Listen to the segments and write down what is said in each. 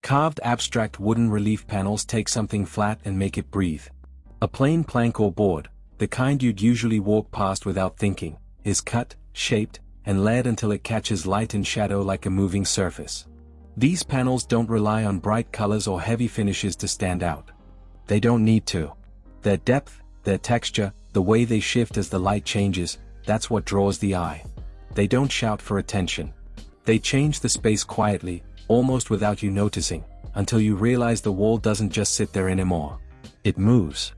Carved abstract wooden relief panels take something flat and make it breathe. A plain plank or board, the kind you'd usually walk past without thinking, is cut, shaped, and layered until it catches light and shadow like a moving surface. These panels don't rely on bright colors or heavy finishes to stand out. They don't need to. Their depth, their texture, the way they shift as the light changes, that's what draws the eye. They don't shout for attention. They change the space quietly, almost without you noticing, until you realize the wall doesn't just sit there anymore. It moves.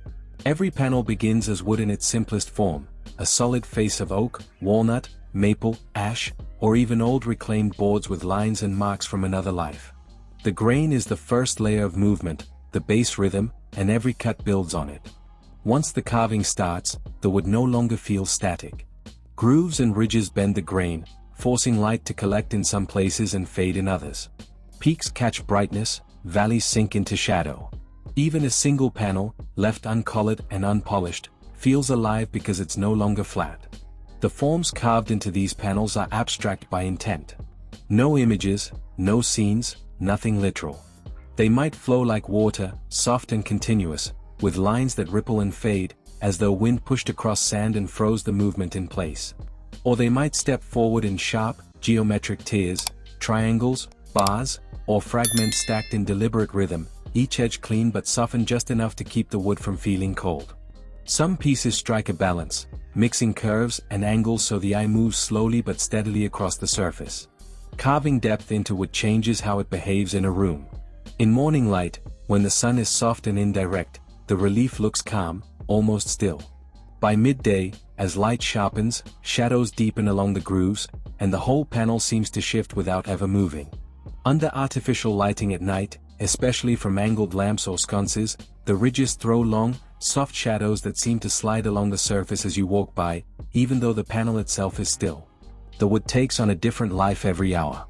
Every panel begins as wood in its simplest form, a solid face of oak, walnut, maple, ash, or even old reclaimed boards with lines and marks from another life. The grain is the first layer of movement, the base rhythm, and every cut builds on it. Once the carving starts, the wood no longer feels static. Grooves and ridges bend the grain, forcing light to collect in some places and fade in others. Peaks catch brightness, valleys sink into shadow. Even a single panel, left uncolored and unpolished, feels alive because it's no longer flat. The forms carved into these panels are abstract by intent. No images, no scenes, nothing literal. They might flow like water, soft and continuous, with lines that ripple and fade, as though wind pushed across sand and froze the movement in place. Or they might step forward in sharp, geometric tiers, triangles, bars, or fragments stacked in deliberate rhythm, each edge clean but softened just enough to keep the wood from feeling cold. Some pieces strike a balance, mixing curves and angles so the eye moves slowly but steadily across the surface. Carving depth into wood changes how it behaves in a room. In morning light, when the sun is soft and indirect, the relief looks calm, almost still. By midday, as light sharpens, shadows deepen along the grooves, and the whole panel seems to shift without ever moving. Under artificial lighting at night, especially from angled lamps or sconces, the ridges throw long, soft shadows that seem to slide along the surface as you walk by, even though the panel itself is still. The wood takes on a different life every hour.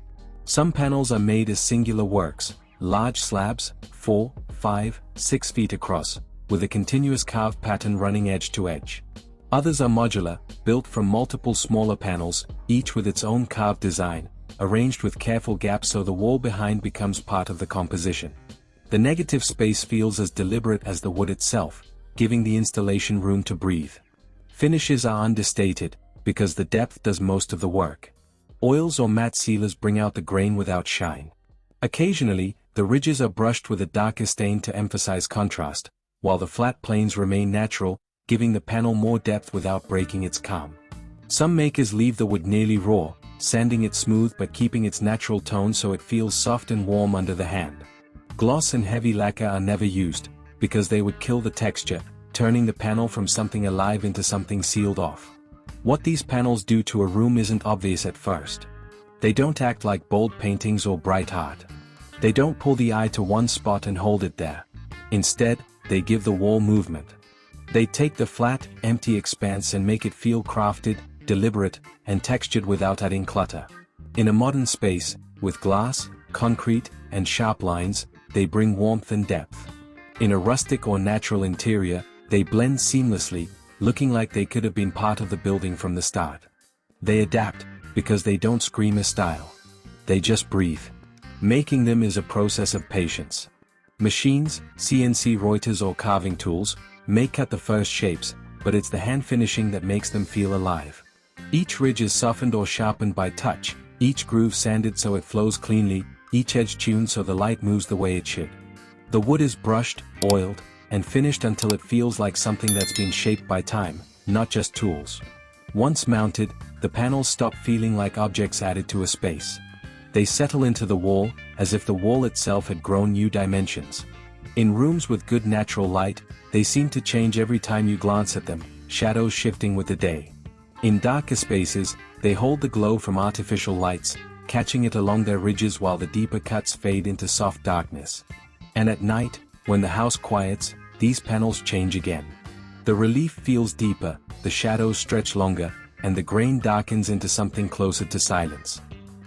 Some panels are made as singular works, large slabs, 4, 5, 6 feet across, with a continuous carved pattern running edge to edge. Others are modular, built from multiple smaller panels, each with its own carved design, arranged with careful gaps so the wall behind becomes part of the composition. The negative space feels as deliberate as the wood itself, giving the installation room to breathe. Finishes are understated, because the depth does most of the work. Oils or matte sealers bring out the grain without shine. Occasionally, the ridges are brushed with a darker stain to emphasize contrast, while the flat planes remain natural, giving the panel more depth without breaking its calm. Some makers leave the wood nearly raw, sanding it smooth but keeping its natural tone so it feels soft and warm under the hand. Gloss and heavy lacquer are never used, because they would kill the texture, turning the panel from something alive into something sealed off. What these panels do to a room isn't obvious at first. They don't act like bold paintings or bright art. They don't pull the eye to one spot and hold it there. Instead, they give the wall movement. They take the flat, empty expanse and make it feel crafted, deliberate, and textured without adding clutter. In a modern space, with glass, concrete, and sharp lines, they bring warmth and depth. In a rustic or natural interior, they blend seamlessly, looking like they could have been part of the building from the start. They adapt, because they don't scream a style. They just breathe. Making them is a process of patience. Machines, CNC routers or carving tools, may cut the first shapes, but it's the hand finishing that makes them feel alive. Each ridge is softened or sharpened by touch, each groove sanded so it flows cleanly, each edge tuned so the light moves the way it should. The wood is brushed, oiled, and finished until it feels like something that's been shaped by time, not just tools. Once mounted, the panels stop feeling like objects added to a space. They settle into the wall, as if the wall itself had grown new dimensions. In rooms with good natural light, they seem to change every time you glance at them, shadows shifting with the day. In darker spaces, they hold the glow from artificial lights, catching it along their ridges while the deeper cuts fade into soft darkness. And at night, when the house quiets, these panels change again. The relief feels deeper, the shadows stretch longer, and the grain darkens into something closer to silence.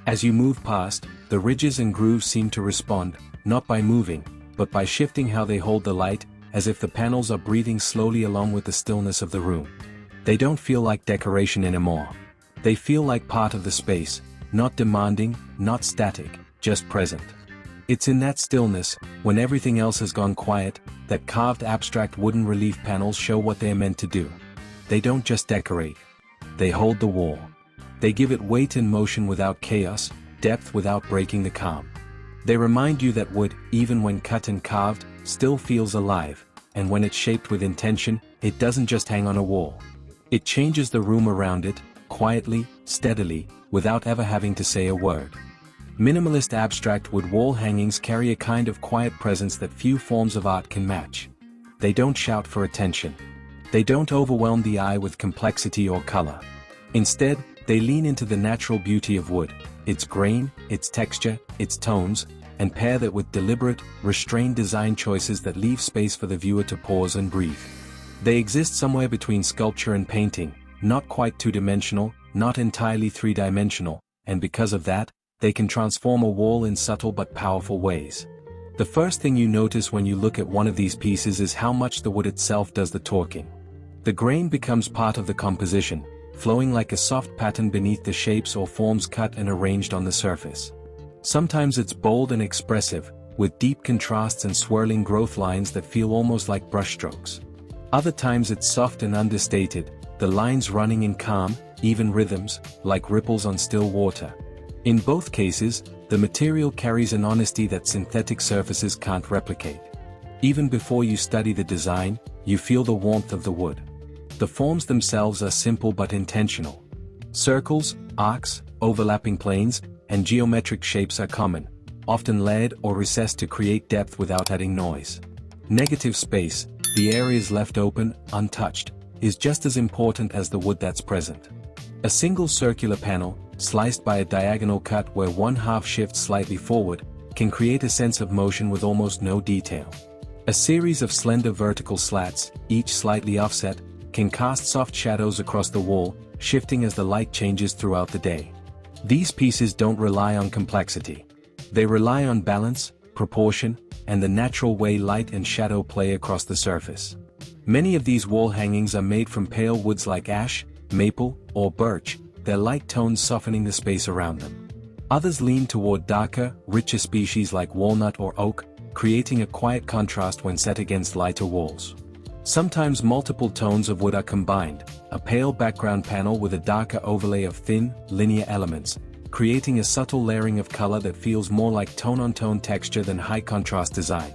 As you move past, the ridges and grooves seem to respond, not by moving, but by shifting how they hold the light, as if the panels are breathing slowly along with the stillness of the room. They don't feel like decoration anymore. They feel like part of the space, not demanding, not static, just present. It's in that stillness, when everything else has gone quiet, that carved abstract wooden relief panels show what they are meant to do. They don't just decorate. They hold the wall. They give it weight and motion without chaos, depth without breaking the calm. They remind you that wood, even when cut and carved, still feels alive, and when it's shaped with intention, it doesn't just hang on a wall. It changes the room around it, quietly, steadily, without ever having to say a word. Minimalist abstract wood wall hangings carry a kind of quiet presence that few forms of art can match. They don't shout for attention. They don't overwhelm the eye with complexity or color. Instead, they lean into the natural beauty of wood, its grain, its texture, its tones, and pair that with deliberate, restrained design choices that leave space for the viewer to pause and breathe. They exist somewhere between sculpture and painting, not quite two-dimensional, not entirely three-dimensional, and because of that, they can transform a wall in subtle but powerful ways. The first thing you notice when you look at one of these pieces is how much the wood itself does the talking. The grain becomes part of the composition, flowing like a soft pattern beneath the shapes or forms cut and arranged on the surface. Sometimes it's bold and expressive, with deep contrasts and swirling growth lines that feel almost like brushstrokes. Other times it's soft and understated, the lines running in calm, even rhythms, like ripples on still water. In both cases, the material carries an honesty that synthetic surfaces can't replicate. Even before you study the design, you feel the warmth of the wood. The forms themselves are simple but intentional. Circles, arcs, overlapping planes, and geometric shapes are common, often layered or recessed to create depth without adding noise. Negative space, the areas left open, untouched, is just as important as the wood that's present. A single circular panel, sliced by a diagonal cut where one half shifts slightly forward, can create a sense of motion with almost no detail. A series of slender vertical slats, each slightly offset, can cast soft shadows across the wall, shifting as the light changes throughout the day. These pieces don't rely on complexity. They rely on balance, proportion, and the natural way light and shadow play across the surface. Many of these wall hangings are made from pale woods like ash, maple, or birch, their light tones softening the space around them. Others lean toward darker, richer species like walnut or oak, creating a quiet contrast when set against lighter walls. Sometimes multiple tones of wood are combined, a pale background panel with a darker overlay of thin, linear elements, creating a subtle layering of color that feels more like tone-on-tone texture than high-contrast design.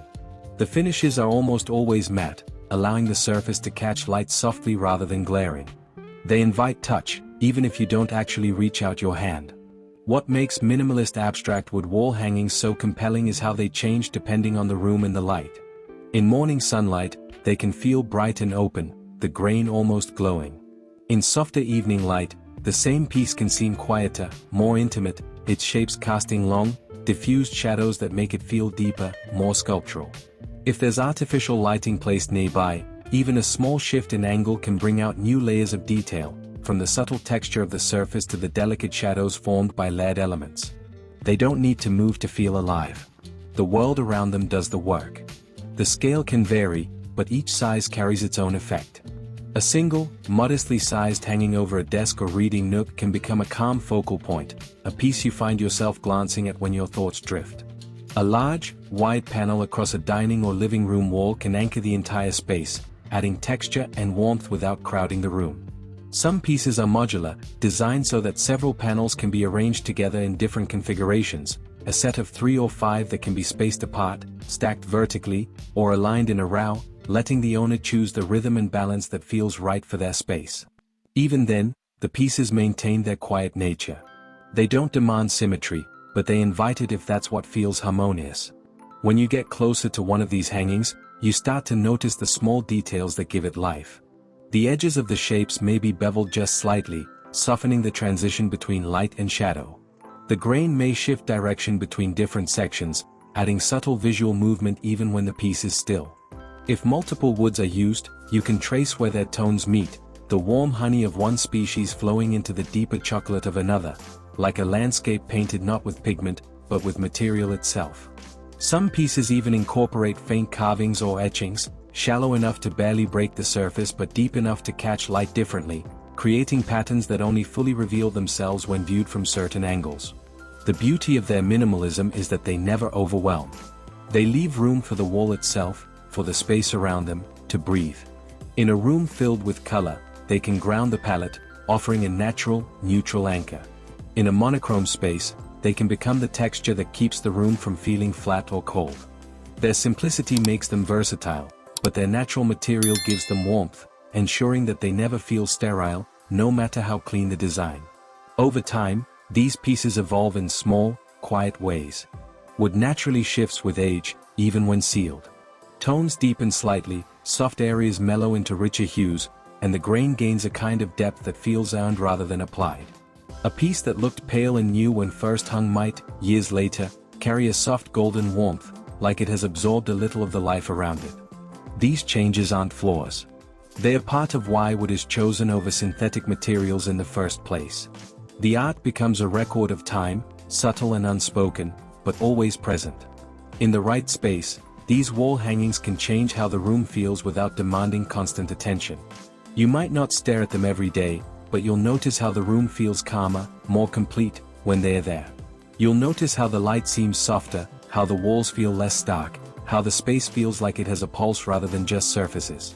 The finishes are almost always matte, allowing the surface to catch light softly rather than glaring. They invite touch, even if you don't actually reach out your hand. What makes minimalist abstract wood wall hangings so compelling is how they change depending on the room and the light. In morning sunlight, they can feel bright and open, the grain almost glowing. In softer evening light, the same piece can seem quieter, more intimate, its shapes casting long, diffused shadows that make it feel deeper, more sculptural. If there's artificial lighting placed nearby, even a small shift in angle can bring out new layers of detail, from the subtle texture of the surface to the delicate shadows formed by layered elements. They don't need to move to feel alive. The world around them does the work. The scale can vary, but each size carries its own effect. A single, modestly sized hanging over a desk or reading nook can become a calm focal point, a piece you find yourself glancing at when your thoughts drift. A large, wide panel across a dining or living room wall can anchor the entire space, adding texture and warmth without crowding the room. Some pieces are modular, designed so that several panels can be arranged together in different configurations, a set of 3 or 5 that can be spaced apart, stacked vertically, or aligned in a row, letting the owner choose the rhythm and balance that feels right for their space. Even then, the pieces maintain their quiet nature. They don't demand symmetry, but they invite it if that's what feels harmonious. When you get closer to one of these hangings, you start to notice the small details that give it life. The edges of the shapes may be beveled just slightly, softening the transition between light and shadow. The grain may shift direction between different sections, adding subtle visual movement even when the piece is still. If multiple woods are used, you can trace where their tones meet, the warm honey of one species flowing into the deeper chocolate of another, like a landscape painted not with pigment, but with material itself. Some pieces even incorporate faint carvings or etchings, shallow enough to barely break the surface but deep enough to catch light differently, creating patterns that only fully reveal themselves when viewed from certain angles. The beauty of their minimalism is that they never overwhelm. They leave room for the wall itself, for the space around them, to breathe. In a room filled with color, they can ground the palette, offering a natural, neutral anchor. In a monochrome space, they can become the texture that keeps the room from feeling flat or cold. Their simplicity makes them versatile, but their natural material gives them warmth, ensuring that they never feel sterile, no matter how clean the design. Over time, these pieces evolve in small, quiet ways. Wood naturally shifts with age, even when sealed. Tones deepen slightly, soft areas mellow into richer hues, and the grain gains a kind of depth that feels earned rather than applied. A piece that looked pale and new when first hung might, years later, carry a soft golden warmth, like it has absorbed a little of the life around it. These changes aren't flaws. They are part of why wood is chosen over synthetic materials in the first place. The art becomes a record of time, subtle and unspoken, but always present. In the right space, these wall hangings can change how the room feels without demanding constant attention. You might not stare at them every day, but you'll notice how the room feels calmer, more complete, when they are there. You'll notice how the light seems softer, how the walls feel less stark, how the space feels like it has a pulse rather than just surfaces.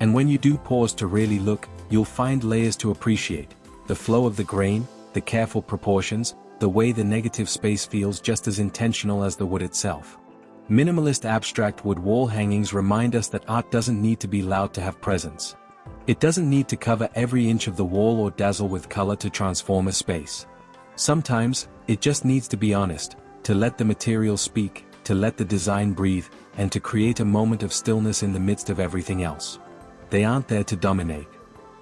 And when you do pause to really look, you'll find layers to appreciate: the flow of the grain, the careful proportions, the way the negative space feels just as intentional as the wood itself. Minimalist abstract wood wall hangings remind us that art doesn't need to be loud to have presence. It doesn't need to cover every inch of the wall or dazzle with color to transform a space. Sometimes, it just needs to be honest, to let the material speak, to let the design breathe, and to create a moment of stillness in the midst of everything else. They aren't there to dominate.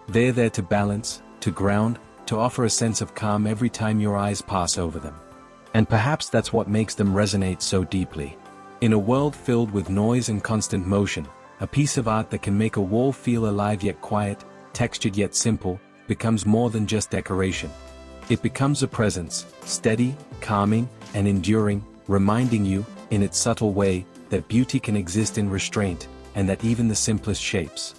They're there to balance, to ground, to offer a sense of calm every time your eyes pass over them. And perhaps that's what makes them resonate so deeply. In a world filled with noise and constant motion, a piece of art that can make a wall feel alive yet quiet, textured yet simple, becomes more than just decoration. It becomes a presence, steady, calming, and enduring, reminding you, in its subtle way, that beauty can exist in restraint, and that even the simplest shapes,